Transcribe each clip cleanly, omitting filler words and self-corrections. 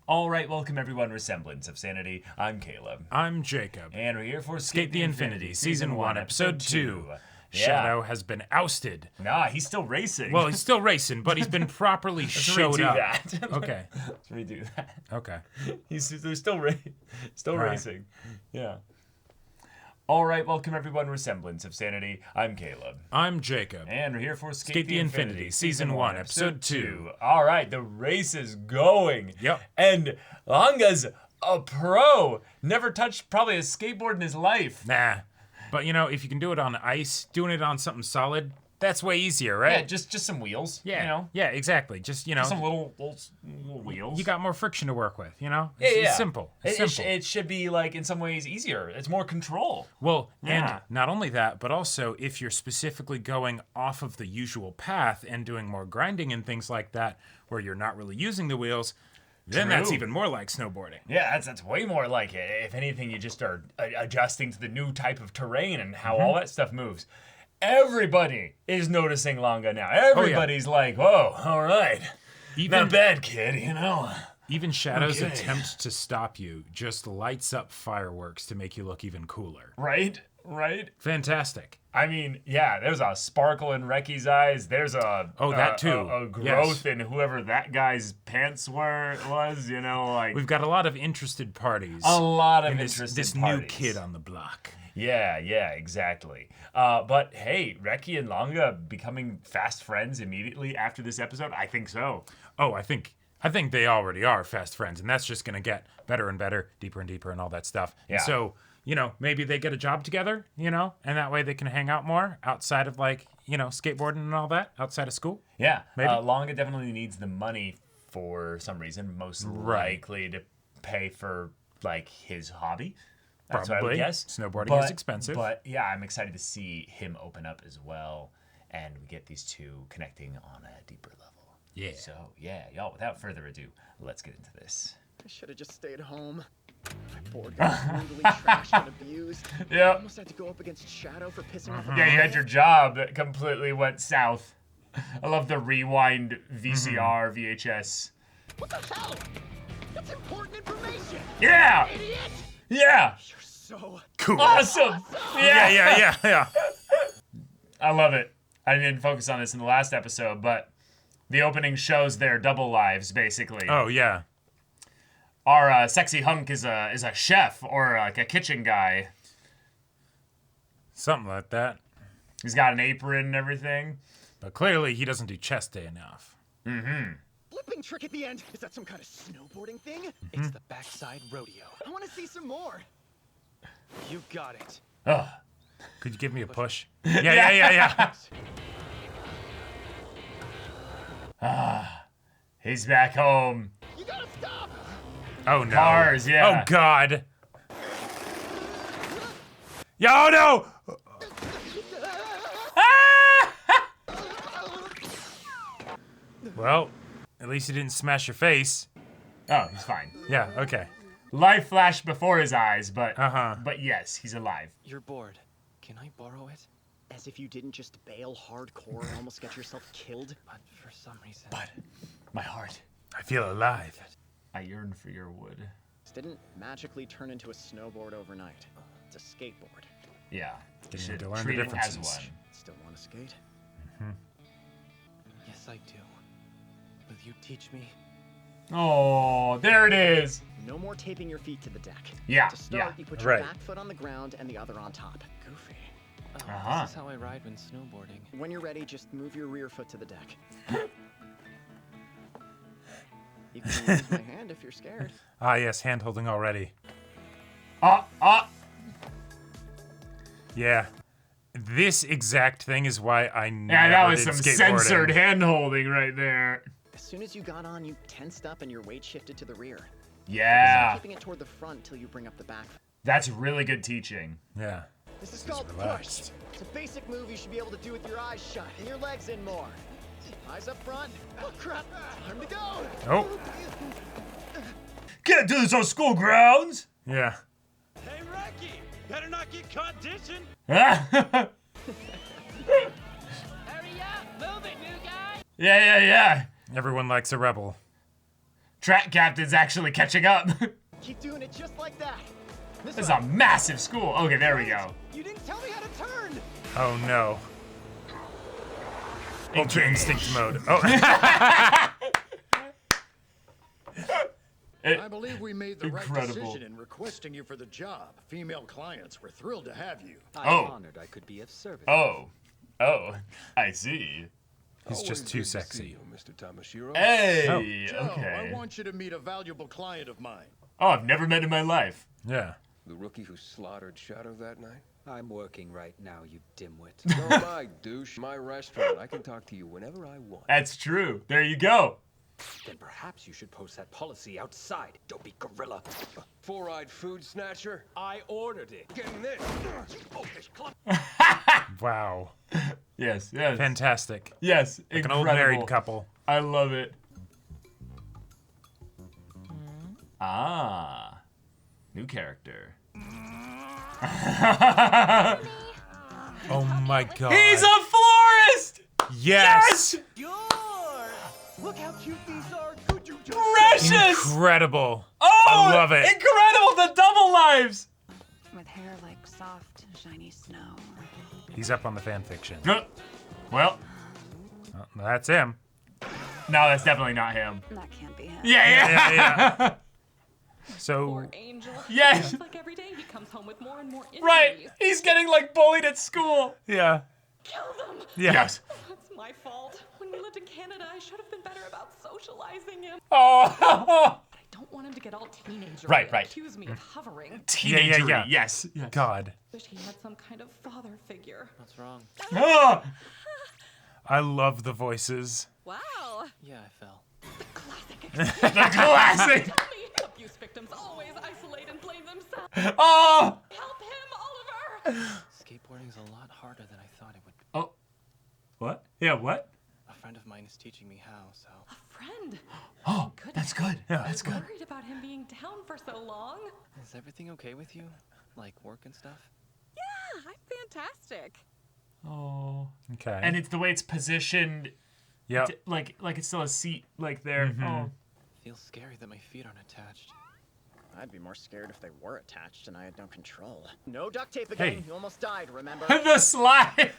All right, welcome everyone to Semblance of Sanity. I'm Caleb. I'm Jacob. And we're here for Sk8 the Infinity, Season 1, Episode 2. Shadow has been ousted. Nah, he's still racing. Well, he's still racing, but he's been properly showed up. That. Okay. Let's redo that. Okay. They're still racing. Yeah. All right, welcome everyone to Semblance of Sanity. I'm Caleb. I'm Jacob. And we're here for Sk8 the Infinity, Season 1, Episode 2. All right, the race is going. Yep. And Langa's a pro. Never touched probably a skateboard in his life. Nah. But, you know, if you can do it on ice, doing it on something solid, that's way easier, right? Yeah, just some wheels. Yeah. You know? Yeah, exactly. Just, you know. Just some little wheels. You got more friction to work with, you know? Yeah. It's simple. It's simple. It should be, like, in some ways easier. It's more control. Well, and not only that, but also if you're specifically going off of the usual path and doing more grinding and things like that, where you're not really using the wheels, then that's even more like snowboarding. Yeah, that's way more like it. If anything, you just are adjusting to the new type of terrain and how all that stuff moves. Everybody is noticing Langa now. Everybody's like, whoa, all right. Not bad, kid, you know. Even Shadow's attempt to stop you just lights up fireworks to make you look even cooler. Right? Fantastic. I mean, yeah, there's a sparkle in Recky's eyes. There's a that too. A growth in whoever that guy's pants was, you know, like we've got a lot of interested parties. A lot of this parties. new kid on the block. Yeah, exactly. But hey, Recky and Langa becoming fast friends immediately after this episode? I think so. Oh, I think they already are fast friends, and that's just gonna get better and better, deeper and deeper, and all that stuff. Yeah. And so, you know, maybe they get a job together, you know, and that way they can hang out more outside of, like, you know, skateboarding and all that, outside of school. Yeah, maybe. Langa definitely needs the money for some reason, most likely to pay for, like, his hobby. That's Probably. what I would guess. Snowboarding is expensive. But yeah, I'm excited to see him open up as well, and we get these two connecting on a deeper level. Yeah. So yeah, y'all, without further ado, let's get into this. I should have just stayed home. My board got brutally trashed and abused. Yeah. I almost had to go up against Shadow for pissing off. Yeah, you had your job that completely went south. I love the rewind VCR, VHS. What the hell? That's important information. Yeah. Idiot. Yeah. You're so cool. Awesome. Yeah. I love it. I didn't focus on this in the last episode, but the opening shows their double lives, basically. Oh, yeah. Our sexy hunk is a chef or like a kitchen guy. Something like that. He's got an apron and everything. But clearly he doesn't do chest day enough. flipping trick at the end. Is that some kind of snowboarding thing? It's the backside rodeo. I want to see some more. You got it. Ugh. Could you give me a push? Yeah. He's back home. You gotta stop. Oh no. Cars, yeah. Oh god. Yeah, oh no! Well, at least he didn't smash your face. Oh, he's fine. Yeah, okay. Life flashed before his eyes, but Uh-huh. yes, he's alive. You're bored. Can I borrow it? As if you didn't just bail hardcore and almost get yourself killed. But for some reason... But my heart, I feel alive. I yearn for your wood. This didn't magically turn into a snowboard overnight. It's a skateboard. Yeah, Getting should to learn the treat it as differences. one. Still want to skate? Yes, I do. Will you teach me? Oh, there it is. No more taping your feet to the deck. Yeah, To start, yeah. you put your Right. back foot on the ground and the other on top. Goofy. Oh, This is how I ride when snowboarding. When you're ready, just move your rear foot to the deck. You can use my hand if you're scared. Ah yes, hand holding already. Yeah. This exact thing is why I never Yeah, that was did some skateboarding. censored hand holding right there. As soon as you got on, you tensed up and your weight shifted to the rear. Start Yeah, keeping it toward the front till you bring up the back. that's really good teaching. Yeah. This is Just called push. relaxed. It's a basic move you should be able to do with your eyes shut and your legs in more. Eyes up front. Oh crap! Time to go. Oh. Can't do this on school grounds. Yeah. Hey, Rocky! Better not get caught dishing! yeah. Hurry up! Move it, new guy! Yeah. Everyone likes a rebel. track captain's actually catching up. Keep doing it just like that. This is a massive school. Okay, there we go. You didn't tell me how to turn. Oh no. Ultra instinct mode. Oh. I believe we made the right Incredible. decision in requesting you for the job. Female clients were thrilled to have you. I'm honored I could be of service. Oh, I see. He's just too sexy. Mr. Tamashiro. Hey, Joe, okay. I want you to meet a valuable client of mine. Oh, I've never met in my life. Yeah. The rookie who slaughtered Shadow that night? I'm working right now, you dimwit. So am I, douche. My restaurant. I can talk to you whenever I want. That's true. There you go. Then perhaps you should post that policy outside, dopey gorilla. Four-eyed food snatcher. I ordered it. Getting this. Wow. Yes. Fantastic. Yes, Like an incredible. old married couple. I love it. Ah, new character. Oh my god. He's a florist! Yes! Look how cute these are. Could you just Precious! Incredible. Oh, I love it. Incredible, the double lives! With hair like soft, shiny snow. He's up on the fan fiction. Well, Oh, that's him. no, that's definitely not him. That can't be him. Yeah. So, Poor Angel. Yes. It's like every day he comes home with more and more injuries. Right, he's getting like bullied at school. yeah. Kill them. Yeah. Yes. That's my fault. When we lived in Canada, I should have been better about socializing him. Oh, I don't want him to get all teenager Right, and right. accuse me of hovering. teenagery. Yeah. Yes. God. Wish he had some kind of father figure. What's wrong? Ah, I love the voices. Wow. Yeah, I fell. the classic. Tell me, abuse victims always isolate and blame themselves. Oh. Help him, Oliver. Skateboarding's a lot harder than I thought it would be. Oh. What? Yeah. What? A friend of mine is teaching me how, so. A friend. Oh, that's good. Yeah, I that's was good. worried about him being down for so long. Is everything okay with you? Like work and stuff? Yeah, I'm fantastic. Oh. Okay. And it's the way it's positioned. Yep. Like it's still a seat like there. Oh. Feels scary that my feet aren't attached. I'd be more scared if they were attached and I had no control. No duct tape again. Hey. You almost died, remember? The slide.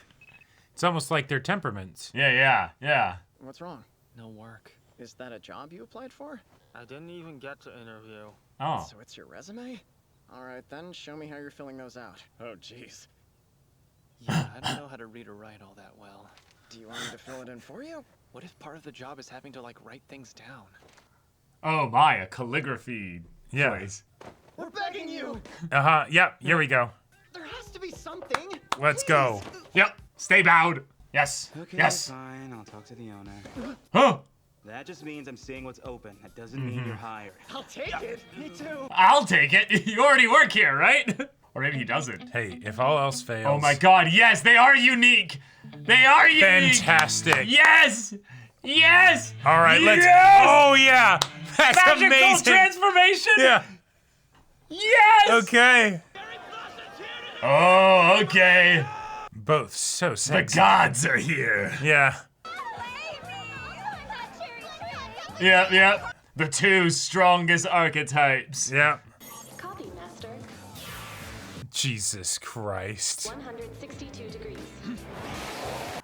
It's almost like their temperaments. Yeah. What's wrong? No work. Is that a job you applied for? I didn't even get to interview. Oh. So it's your resume? All right, then show me how you're filling those out. Oh, jeez. Yeah, I don't know how to read or write all that well. Do you want me to fill it in for you? What if part of the job is having to like write things down? Oh my, a calligraphy Yeah. place. We're begging you! Uh-huh. Yep. Here we go. There has to be something! Let's go. Yep. Stay bowed. Yes. Okay, Yes. fine. I'll talk to the owner. Huh. That just means I'm seeing what's open. That doesn't mean you're hired. I'll take it! Me too! I'll take it. You already work here, right? Or maybe he doesn't. Hey, if all else fails. Oh my god, yes, they are unique. They are unique. Fantastic. Yes. Yes. All right, let's. Yes! Oh yeah. That's Magical amazing. transformation. Yeah. Yes. Okay. Oh, okay. Both so The sexy. gods are here. Yeah. Yep. The two strongest archetypes. Yeah. Copy, Master. Jesus Christ. 162 degrees.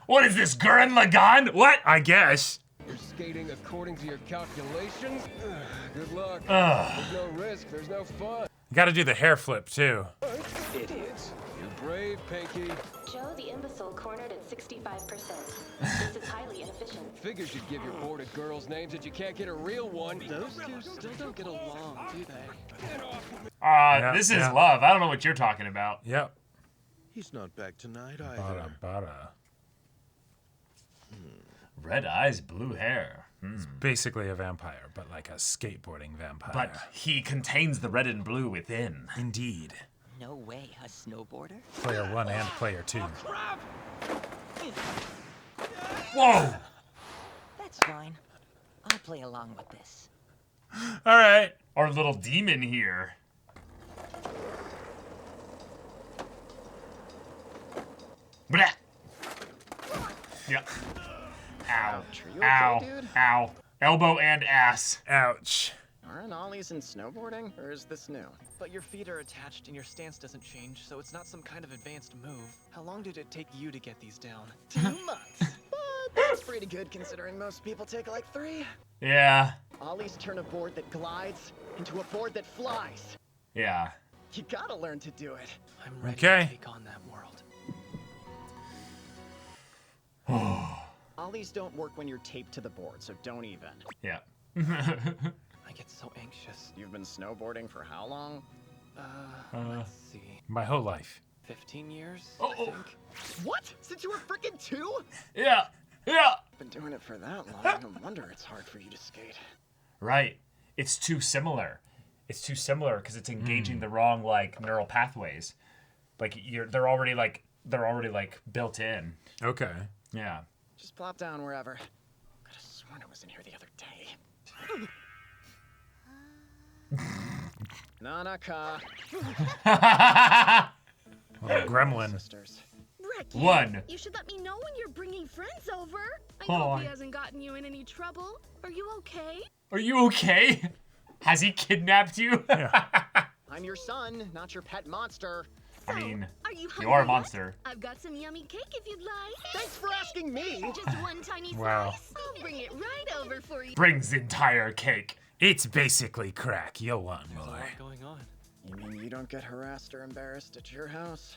What is this, Gurren Lagann? What? I guess. You're skating according to your calculations? Good luck. Ugh. There's no risk. There's no fun. You got to do the hair flip too. Idiots. You're brave, Pinky. Joe the imbecile cornered at 65%. This is highly inefficient. Figures you'd give your boarded girls names that you can't get a real one. Those two still don't get along, do they? This is yeah. love. I don't know what you're talking about. Yep. He's not back tonight either. Bada bada. Red eyes, blue hair. Basically a vampire, but like a skateboarding vampire. But he contains the red and blue within. Indeed. No way, a snowboarder? Player 1 and player 2. Whoa! That's fine. I'll play along with this. All right. Our little demon here. Blah. Yep. Ow. Ouch, are you Ow. okay, dude? Ow. Elbow and ass. Ouch. Aren't ollies in snowboarding, or is this new? But your feet are attached and your stance doesn't change, so it's not some kind of advanced move. How long did it take you to get these down? 2 months. But that's pretty good considering most people take like 3. Yeah. Ollies turn a board that glides into a board that flies. Yeah. You gotta learn to do it. I'm ready Okay. to take on that world. Ollies don't work when you're taped to the board, so don't even. Yeah. I get so anxious. You've been snowboarding for how long? Let's see. My whole life. 15 years, Oh, I think. What? Since you were frickin' 2? Yeah. Yeah. Been doing it for that long. No wonder it's hard for you to skate. Right. It's too similar. It's too similar because it's engaging the wrong like neural pathways. Like they're already like built in. Okay. Yeah. Just plop down wherever. Could have sworn it was in here the other day. Nanaka. Little gremlin. Sisters. Ricky, One. you should let me know when you're bringing friends over. I Oh, hope I- he hasn't gotten you in any trouble. Are you okay? Are you okay? Has he kidnapped you? I'm your son, not your pet monster. I mean, Are you you are a hungry yet? monster. I've got some yummy cake if you'd like. Thanks for asking me. Just one tiny Wow. slice. I'll bring it right over for you. Brings entire cake. It's basically crack. You'll want There's a more. lot going on. You mean you don't get harassed or embarrassed at your house?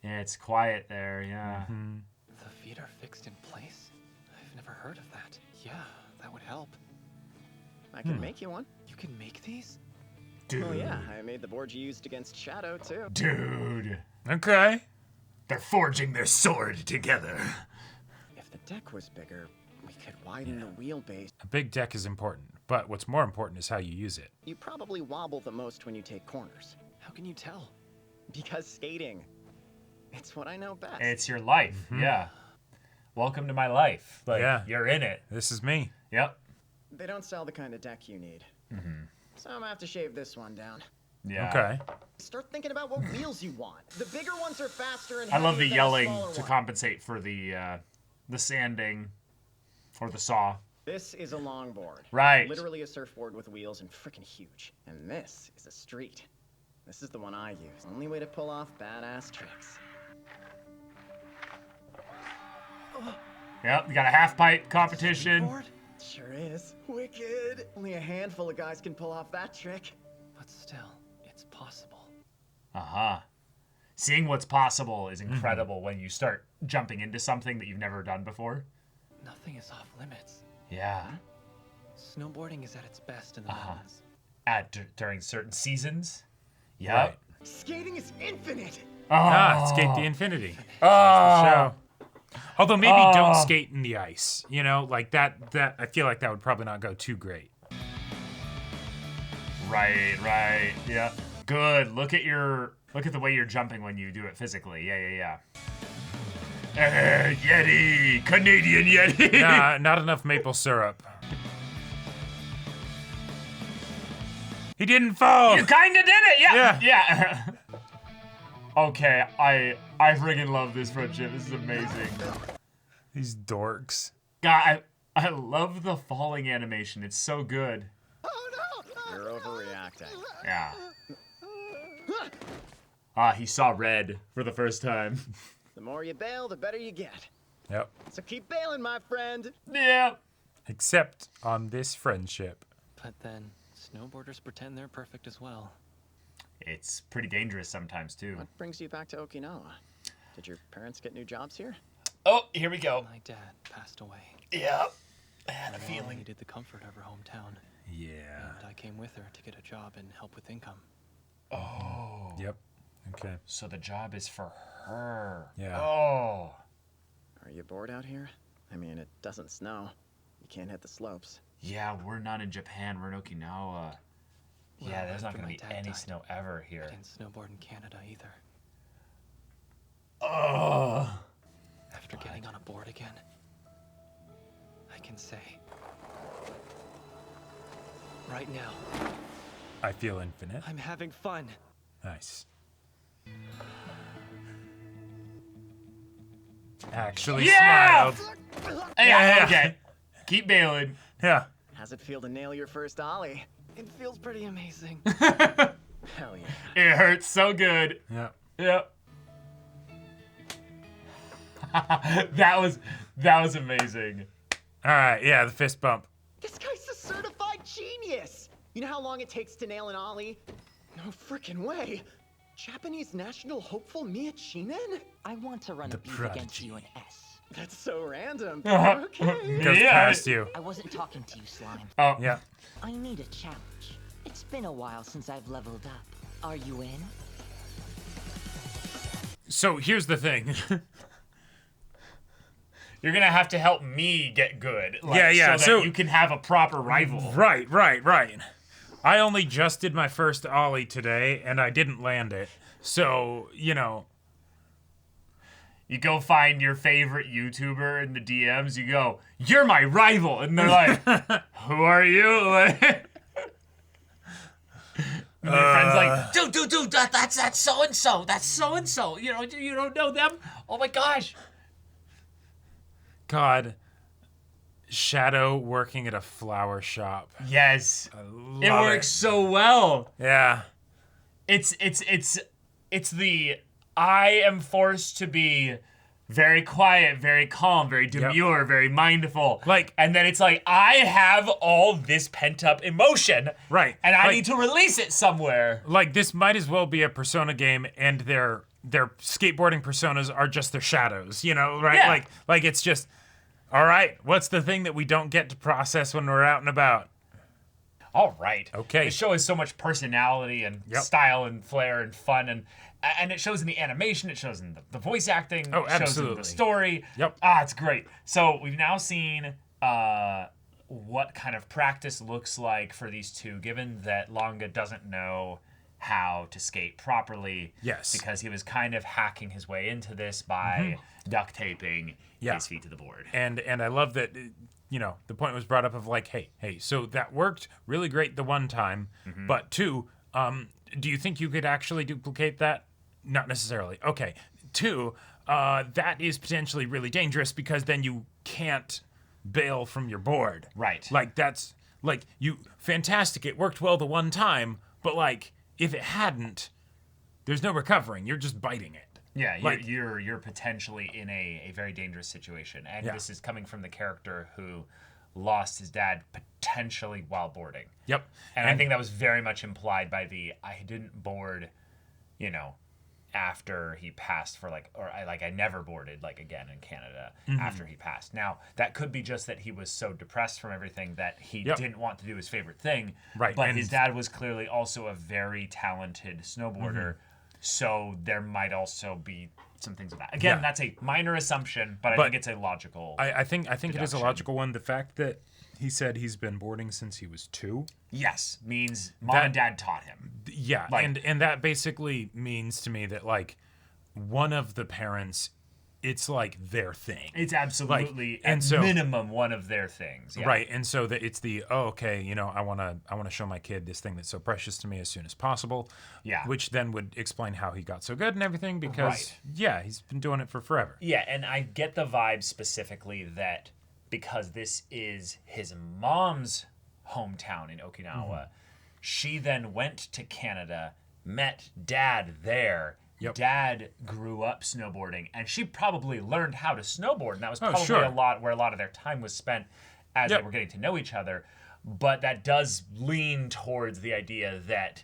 Yeah, it's quiet there. Yeah. The feet are fixed in place? I've never heard of that. Yeah, that would help. I can make you one. You can make these? Dude. Oh yeah, I made the board you used against Shadow too. Dude. Okay. They're forging their sword together. If the deck was bigger, we could widen the wheelbase. A big deck is important, but what's more important is how you use it. You probably wobble the most when you take corners. How can you tell? Because skating. It's what I know best. It's your life. Yeah. Welcome to my life. Like, Yeah. you're in it. This is me. Yep. They don't sell the kind of deck you need. So I'm gonna have to shave this one down. Yeah. Okay. Start thinking about what wheels you want. The bigger ones are faster and I love the heavier than yelling smaller to one. compensate for the sanding or the saw. This is a longboard. Right. Literally a surfboard with wheels and freaking huge. And this is a street. This is the one I use. Only way to pull off badass tricks. Yep. You got a half pipe competition. Board? Sure is. Wicked. Only a handful of guys can pull off that trick. But still, it's possible. Seeing what's possible is incredible when you start jumping into something that you've never done before. Nothing is off limits. Yeah. Snowboarding is at its best in the mountains. During certain seasons. Yep. Right. Skating is infinite. Skate the Infinity. Oh. Show. Although maybe don't skate in the ice. You know, like that I feel like that would probably not go too great. Right. Yeah. Good. Look at the way you're jumping when you do it physically. Yeah. Yeti! Canadian Yeti! Nah, not enough maple syrup. He didn't fall. You kinda did it! Yeah. Yeah. Okay, I friggin' love this friendship. This is amazing. These dorks. God, I love the falling animation. It's so good. You're overreacting. Yeah. He saw red for the first time. The more you bail, the better you get. Yep. So keep bailing, my friend. Yeah. Except on this friendship. But then, snowboarders pretend they're perfect as well. It's pretty dangerous sometimes, too. What brings you back to Okinawa? Did your parents get new jobs here? Oh, here we go. My dad passed away. Yeah. I had a My mom feeling. needed the comfort of her hometown. Yeah. And I came with her to get a job and help with income. Oh. Yep. Okay. So the job is for her. Yeah. Oh. Are you bored out here? I mean, it doesn't snow. You can't hit the slopes. Yeah, we're not in Japan. We're in Okinawa. Yeah, there's not after going my to be dad any died, snow ever I here. didn't snowboard in Canada either. Oh. After getting on a board again, I can say, right now, I feel infinite. I'm having fun. Nice. Actually Yeah! smiled. Yeah, okay. Keep bailing. Yeah. How's it feel to nail your first ollie? It feels pretty amazing. Hell yeah. It hurts so good. Yeah. Yep. that was amazing. All right. Yeah, the fist bump. This guy's a certified genius. You know how long it takes to nail an ollie? No frickin' way. Japanese national hopeful Miyachinen? I want to run The a beef against prodigy. you and S. That's so random. Uh-huh. Okay. Goes past you. I wasn't talking to you, Slime. Oh. Yeah. I need a challenge. It's been a while since I've leveled up. Are you in? So here's the thing. You're gonna have to help me get good. Yeah. So that you can have a proper rival. Right. I only just did my first ollie today, and I didn't land it. So, you know. You go find your favorite YouTuber in the DMs. You go, "You're my rival," and they're like, "Who are you?" Like, and your friend's like, "Dude, that's so and so. That's so and so. You don't know them? Oh my gosh." God. Shadow working at a flower shop. Yes. Love It works so well. Yeah. It's the I am forced to be very quiet, very calm, very demure, very mindful. And then it's like I have all this pent up emotion. Right. And I need to release it somewhere. Like this might as well be a Persona game, and their skateboarding personas are just their shadows, you know, right? Yeah. Like it's just, all right, what's the thing that we don't get to process when we're out and about? All right. Okay. The show has so much personality and style and flair and fun, and it shows in the animation, it shows in the voice acting, Oh, it shows in absolutely. the story. Yep. It's great. So we've now seen what kind of practice looks like for these two, given that Longa doesn't know how to skate properly. Yes. Because he was kind of hacking his way into this by duct taping his feet to the board. And I love that, you know, the point was brought up of like, hey, so that worked really great the one time, but two, do you think you could actually duplicate that? Not necessarily. Okay. Two, that is potentially really dangerous because then you can't bail from your board. Right. Like that's like fantastic. It worked well the one time, but like if it hadn't, there's no recovering. You're just biting it. Yeah, Like- you're potentially in a very dangerous situation. And Yeah. this is coming from the character who lost his dad potentially while boarding. Yep. And I think that was very much implied by I didn't board, after he passed I never boarded again in Canada after he passed. Now, that could be just that he was so depressed from everything that he didn't want to do his favorite thing. Right, But and- his dad was clearly also a very talented snowboarder. So there might also be some things with that. Again, Yeah. that's a minor assumption, but I think it's a logical. I think it is a deduction. logical one. The fact that he said he's been boarding since he was 2. Yes, means mom and dad taught him. Yeah, and that basically means to me that one of the parents, it's their thing. It's absolutely at minimum one of their things. Yeah. Right, and so that it's the I want to show my kid this thing that's so precious to me as soon as possible. Yeah. Which then would explain how he got so good and everything because he's been doing it for forever. Yeah, and I get the vibe specifically that because this is his mom's hometown in Okinawa, she then went to Canada, met dad there. Yep. Dad grew up snowboarding, and she probably learned how to snowboard, and that was probably sure. a lot of their time was spent as they were getting to know each other. But that does lean towards the idea that,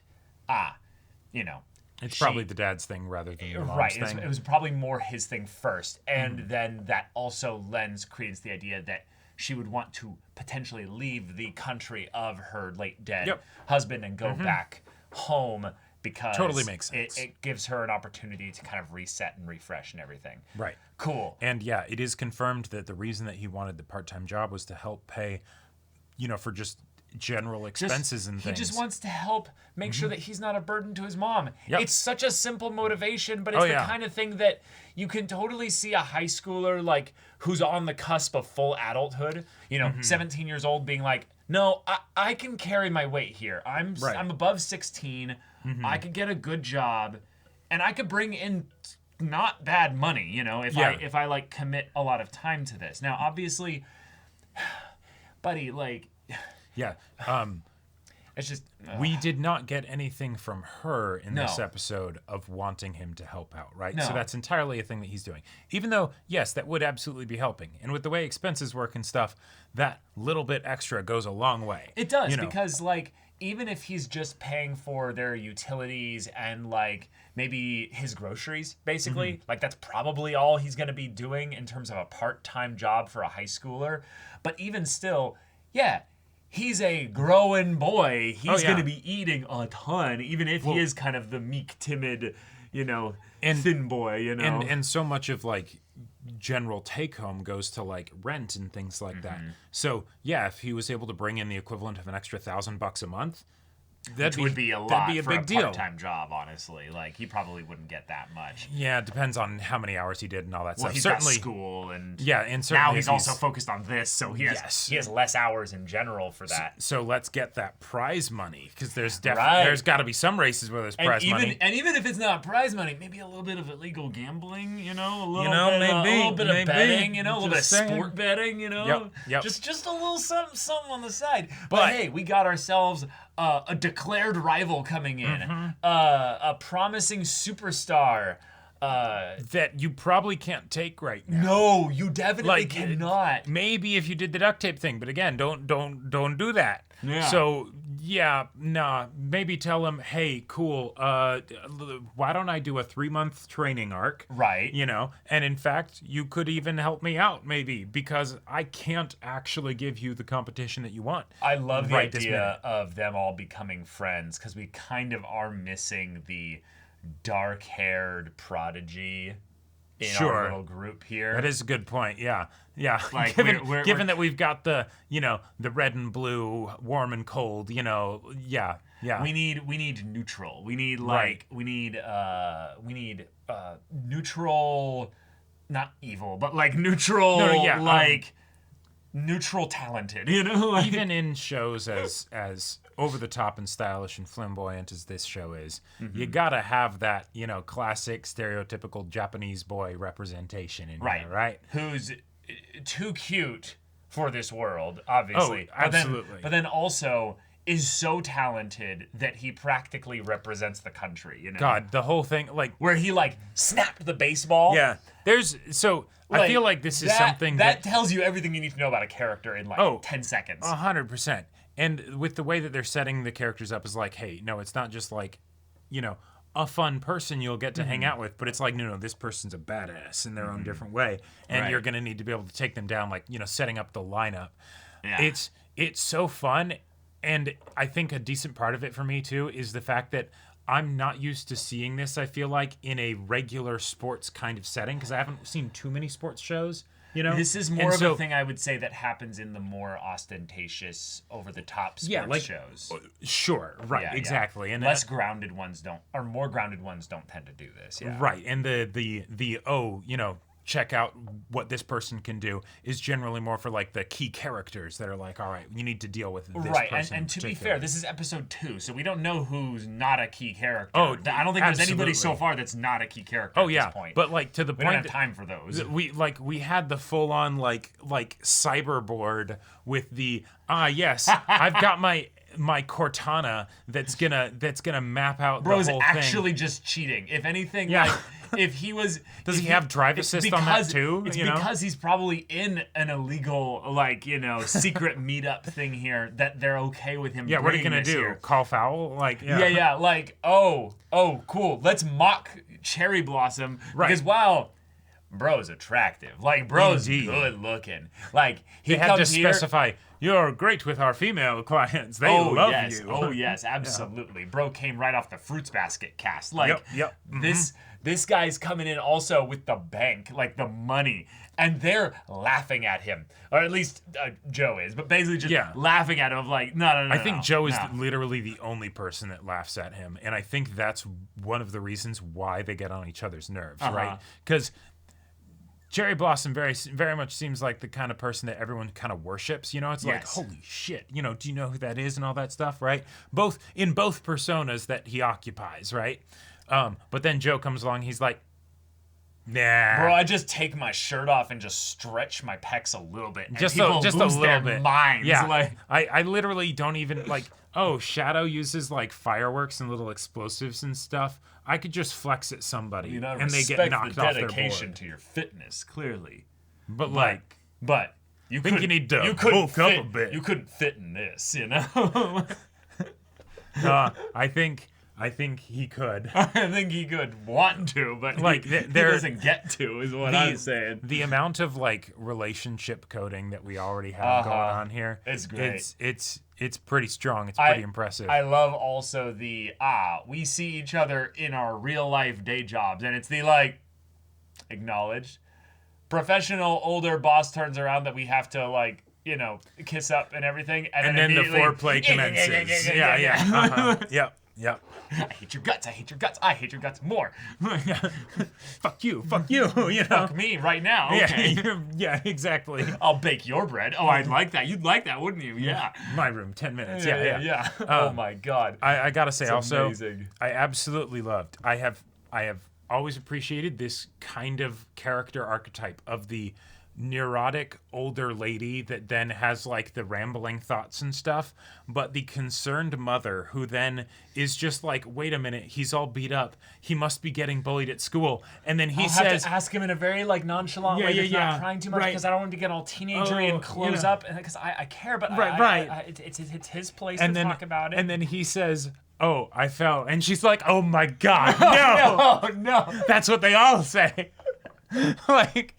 It's probably the dad's thing rather than the mom's thing. It was probably more his thing first, and then that also lends credence to the idea that she would want to potentially leave the country of her late dead husband and go back home because Totally makes sense. It gives her an opportunity to kind of reset and refresh and everything. Right. Cool. And yeah, it is confirmed that the reason that he wanted the part-time job was to help pay, for just general expenses and things. He just wants to help make sure that he's not a burden to his mom. Yep. It's such a simple motivation, but it's the kind of thing that you can totally see a high schooler who's on the cusp of full adulthood, 17 years old being like, no, I can carry my weight here. I'm above 16. I could get a good job and I could bring in not bad money, if I commit a lot of time to this. Now, obviously, buddy, like, Yeah. it's just We did not get anything from her in this No. episode of wanting him to help out, right? No. So that's entirely a thing that he's doing. Even though, yes, that would absolutely be helping. And with the way expenses work and stuff, that little bit extra goes a long way. It does, you know? because, like, even if he's just paying for their utilities and, like, maybe his groceries, basically, like, that's probably all he's going to be doing in terms of a part-time job for a high schooler. But even still, yeah, he's a growing boy. He's going to be eating a ton, even if he is kind of the meek, timid, you know, thin boy, you know. And so much of, like, general take-home goes to, like, rent and things like that. So, yeah, if he was able to bring in the equivalent of an extra $1,000 a month, Which would be a lot that'd be a for big a deal. part-time job, honestly. Like, he probably wouldn't get that much. Yeah, it depends on how many hours he did and all that Well, stuff. he's Certainly, got school, and yeah, and certainly now he's if also focused on this, so he has less hours in general for that. So let's get that prize money, because there's Right. there's got to be some races where there's prize money. And even if it's not prize money, maybe a little bit of illegal gambling, you know, a little know, bit, maybe, a little bit maybe. of betting, you know, a little bit of Just saying. sport betting, you know, Yep. just a little something on the side. But hey, we got ourselves a declared rival coming in, a promising superstar. That you probably can't take right now. No, you definitely cannot. Maybe if you did the duct tape thing, but again, don't do that. Yeah. So maybe tell him, hey, cool. Why don't I do a 3-month training arc? Right. You know, and in fact, you could even help me out, maybe, because I can't actually give you the competition that you want. I love the right this minute. idea of them all becoming friends, because we kind of are missing the dark-haired prodigy in our little group here. That is a good point. Yeah. Like, given that we've got the red and blue, warm and cold. Yeah. We need neutral. We need neutral, not evil, but like neutral. Neutral talented. You know, like, even in shows as over the top and stylish and flamboyant as this show is, you gotta have that classic stereotypical Japanese boy representation in there, right? Who's too cute for this world, obviously. Oh, absolutely. But then also is so talented that he practically represents the country. You know, God, the whole thing, like where he snapped the baseball. Yeah, I feel like this is something that tells you everything you need to know about a character in 10 seconds. 100%. And with the way that they're setting the characters up is like, hey, no, it's not just like, a fun person you'll get to hang out with, but it's like, no, this person's a badass in their own different way, and you're gonna need to be able to take them down, like setting up the lineup. Yeah. It's so fun, and I think a decent part of it for me too is the fact that I'm not used to seeing this, I feel like, in a regular sports kind of setting, because I haven't seen too many sports shows, This is more of a thing, I would say, that happens in the more ostentatious, over-the-top sports shows. Sure, right, Yeah, exactly. And less grounded ones don't, or more grounded ones don't tend to do this, yeah. Right, and the check out what this person can do is generally more for like the key characters that are like, all right, you need to deal with this person. And to be fair, this is episode 2, so we don't know who's not a key character. Oh, I don't think there's anybody so far that's not a key character at this point. But like to the we point don't have time for those. We had the full on like cyberboard with the yes, I've got my Cortana that's gonna map out the whole thing. Bro's actually just cheating. If anything, if he was, does he have drive assist on that too? It's because he's probably in an illegal secret meetup thing here that they're okay with him. Yeah, what are you gonna do? Here. Call foul? Cool. Let's mock Cherry Blossom because bro's attractive. Bro's good looking. He had to specify, you're great with our female clients. They love you. Oh yes, absolutely. Yeah. Bro came right off the Fruits Basket cast. This guy's coming in also with the bank, the money, and they're laughing at him, or at least Joe is, but basically just laughing at him of no. I think Joe is literally the only person that laughs at him, and I think that's one of the reasons why they get on each other's nerves, right? Because Cherry Blossom very much seems like the kind of person that everyone kind of worships, It's like, holy shit, do you know who that is and all that stuff, right? Both personas that he occupies, right? But then Joe comes along, he's like, Nah. Bro, I just take my shirt off and just stretch my pecs a little bit. And Just people a lose little their bit. minds. Yeah. Like, I literally don't even like. Oh, Shadow uses like fireworks and little explosives and stuff. I could just flex at somebody you know, and they get respect knocked the off their dedication board. to your fitness, clearly. But you think you need to bulk up a bit. You couldn't fit in this, you know. I think he could. I think he could want to, but Like, he there- doesn't get to, is what I'm saying. The amount of like relationship coding that we already have going on here, it's great. It's pretty strong. It's pretty impressive. I love also the we see each other in our real life day jobs, and it's the like acknowledged professional older boss turns around that we have to like, you know, kiss up and everything, and then the immediately- foreplay commences. Yeah. Yep. I hate your guts. I hate your guts. I hate your guts more. Fuck you. You know. Fuck me right now. Okay. Yeah, exactly. I'll bake your bread. Oh, I'd like that. You'd like that, wouldn't you? Yeah. My room, 10 minutes. Yeah. Oh my god. I gotta say It's also, amazing. I absolutely loved. I have always appreciated this kind of character archetype of the neurotic older lady that then has like the rambling thoughts and stuff, but the concerned mother who then is just like, wait a minute, he's all beat up, he must be getting bullied at school, and then he I'll says, have to ask him in a very like nonchalant way that's not crying too much, because I don't want him to get all teenagery and close up, and because I care, but it's his place to talk about it. And then he says, oh, I fell, and she's like, oh my god, no, no, that's what they all say. Like,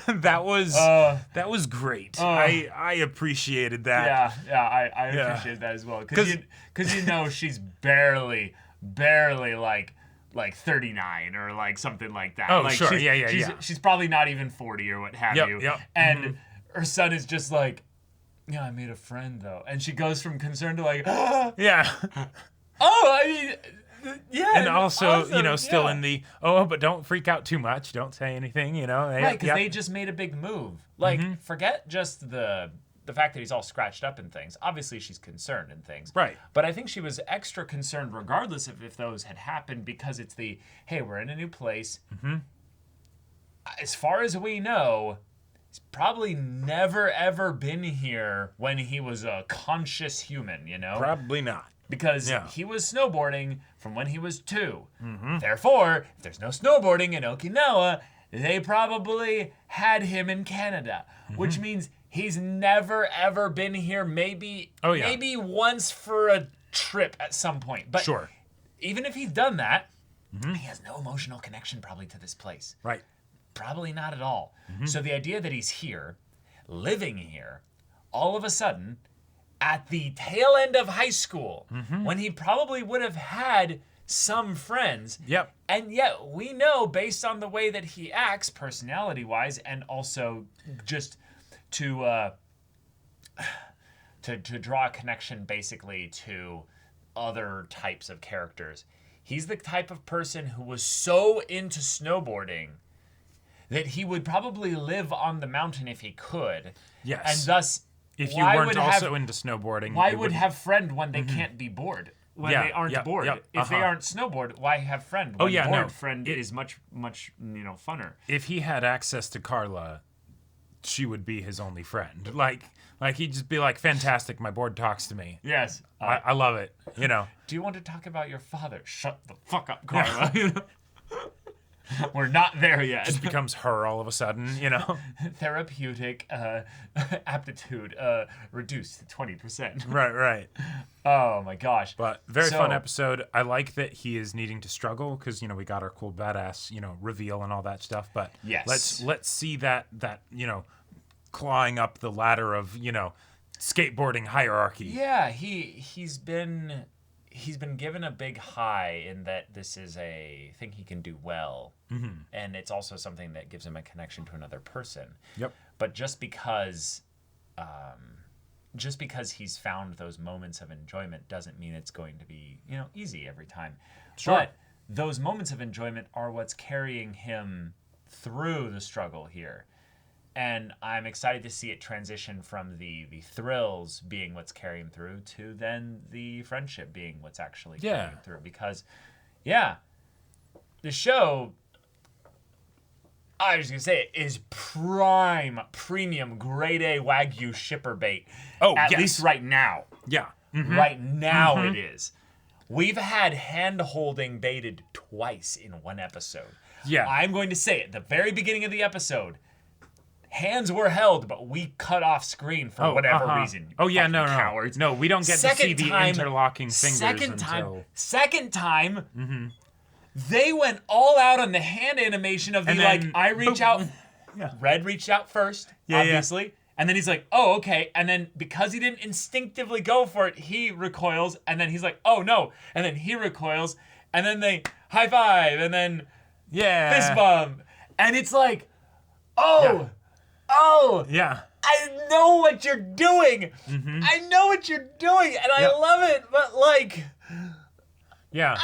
that was great. I appreciated that. Yeah, I appreciate that as well, because you know she's barely like 39 or like something like that. Oh, like, sure. She's probably not even 40 or what have you. Yep. And her son is just like, yeah, I made a friend though, and she goes from concerned to like, yeah. Oh, I mean. Yeah, and also, you know, still in the but don't freak out too much. Don't say anything, you know. Right, because they just made a big move. Like, forget just the fact that he's all scratched up and things. Obviously, she's concerned and things. Right. But I think she was extra concerned, regardless of if those had happened, because it's the hey, we're in a new place. As far as we know, he's probably never ever been here when he was a conscious human. You know, probably not. Because he was snowboarding from when he was 2. Therefore, if there's no snowboarding in Okinawa, they probably had him in Canada, which means he's never ever been here. Maybe once for a trip at some point. But even if he's done that, he has no emotional connection probably to this place. Right. Probably not at all. So the idea that he's here, living here, all of a sudden, at the tail end of high school, when he probably would have had some friends. Yep. And yet we know, based on the way that he acts, personality-wise, and also just to draw a connection basically to other types of characters. He's the type of person who was so into snowboarding that he would probably live on the mountain if he could. Yes. And thus, if you weren't also into snowboarding, why would have friend when they can't be bored? When they aren't bored. If they aren't snowboard, why have friend? When friend is much funner. If he had access to Carla, she would be his only friend. Like he'd just be like, fantastic, my board talks to me. Yes. I love it. You know. Do you want to talk about your father? Shut the fuck up, Carla. We're not there yet. Just becomes her all of a sudden, you know. Therapeutic aptitude reduced to 20%. Right. Oh my gosh. But very fun episode. I like that he is needing to struggle because, you know, we got our cool badass, you know, reveal and all that stuff. But yes, let's see that you know, clawing up the ladder of, you know, skateboarding hierarchy. Yeah, he's been given a big high in that this is a thing he can do well. And it's also something that gives him a connection to another person. Yep. But just because he's found those moments of enjoyment doesn't mean it's going to be, you know, easy every time. Sure. But those moments of enjoyment are what's carrying him through the struggle here. And I'm excited to see it transition from the thrills being what's carrying him through to then the friendship being what's actually carrying him through. Because, the show, I was gonna say it is prime, premium, grade A Wagyu shipper bait. Oh, at yes. least right now. Yeah. Mhm. Right now it is. We've had hand-holding baited twice in one episode. Yeah. I'm going to say it. The very beginning of the episode, hands were held, but we cut off screen for whatever reason. Oh yeah, Fucking no. cowards. No, we don't get to see the interlocking fingers Second until... time, they went all out on the hand animation of the And then, I reach out. Yeah. Red reached out first, obviously. And then he's like, oh, okay. And then because he didn't instinctively go for it, he recoils. And then he's like, oh, no. And then he recoils. And then they high five. And then fist bump. And it's like, oh, Yeah. I know what you're doing. I know what you're doing. And I love it. But like... Yeah.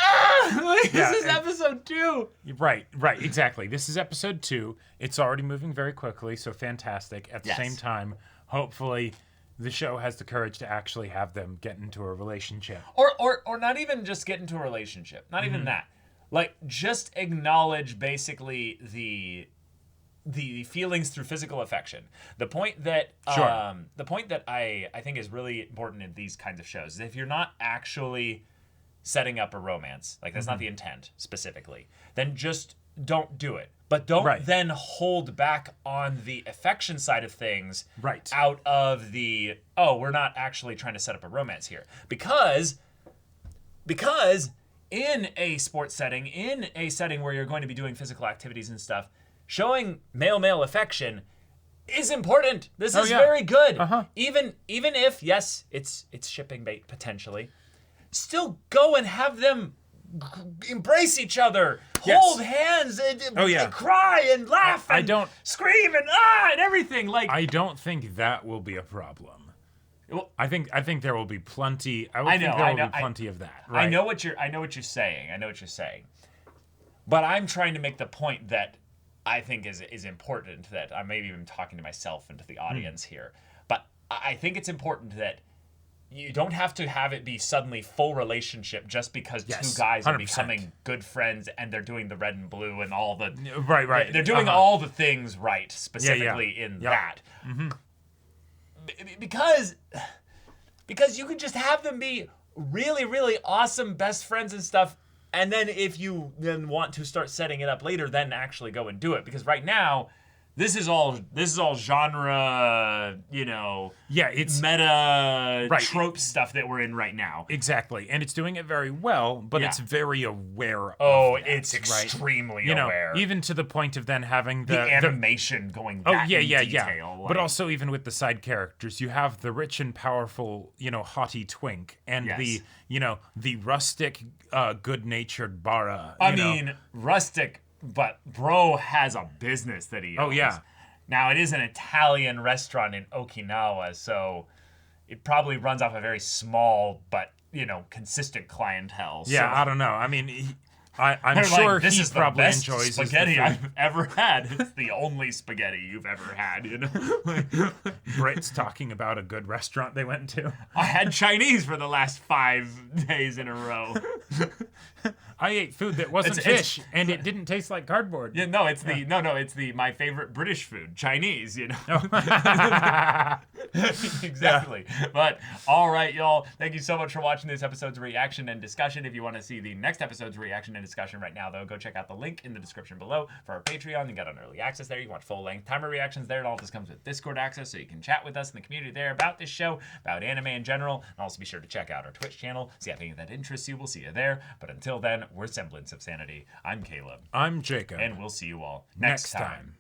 This is episode 2. Right, exactly. This is episode 2. It's already moving very quickly, so fantastic. At the same time, hopefully the show has the courage to actually have them get into a relationship. Or not even just get into a relationship. Not even that. Like, just acknowledge basically the feelings through physical affection. The point that I think is really important in these kinds of shows is if you're not actually setting up a romance, like that's not the intent specifically, then just don't do it. But don't then hold back on the affection side of things out of the, we're not actually trying to set up a romance here. Because in a sports setting, in a setting where you're going to be doing physical activities and stuff, showing male-male affection is important. This is very good. Even if, yes, it's shipping bait potentially, still go and have them embrace each other, hold hands, and cry and laugh and scream and everything. Like, I don't think that will be a problem. Well, I think there will be plenty. I think there will be plenty of that. Right? I know what you're saying. But I'm trying to make the point that I think is important, that I maybe even talking to myself and to the audience here. But I think it's important that you don't have to have it be suddenly full relationship just because two guys are 100%. becoming good friends and they're doing the red and blue and all the right. They're doing all the things right specifically in that. Because you could just have them be really, really awesome best friends and stuff, and then if you then want to start setting it up later, then actually go and do it. Because right now, this is all genre, it's meta trope stuff that we're in right now. Exactly, and it's doing it very well, but it's very aware of that, it's extremely aware. Even to the point of then having the animation going that in detail. But also even with the side characters, you have the rich and powerful, haughty twink, and the rustic, good-natured Bara. I mean, rustic, but bro has a business that he owns. Oh, yeah. Now, it is an Italian restaurant in Okinawa, so it probably runs off a very small but, consistent clientele. Yeah, so. I don't know. I mean, I'm sure this he is probably the best enjoys spaghetti I've ever had. It's the only spaghetti you've ever had, Brits talking about a good restaurant they went to. I had Chinese for the last 5 days in a row. I ate food that wasn't fish, and it didn't taste like cardboard. Yeah, no, it's my favorite British food, Chinese, Exactly. Yeah. But all right, y'all. Thank you so much for watching this episode's reaction and discussion. If you want to see the next episode's reaction and discussion right now, though, go check out the link in the description below for our Patreon. You got an early access there. You want full-length timer reactions there. And all this comes with Discord access, so you can chat with us in the community there about this show, about anime in general. And also be sure to check out our Twitch channel. See if any of that interests you. We'll see you there. But until then, we're Semblance of Sanity. I'm Caleb. I'm Jacob. And we'll see you all next time.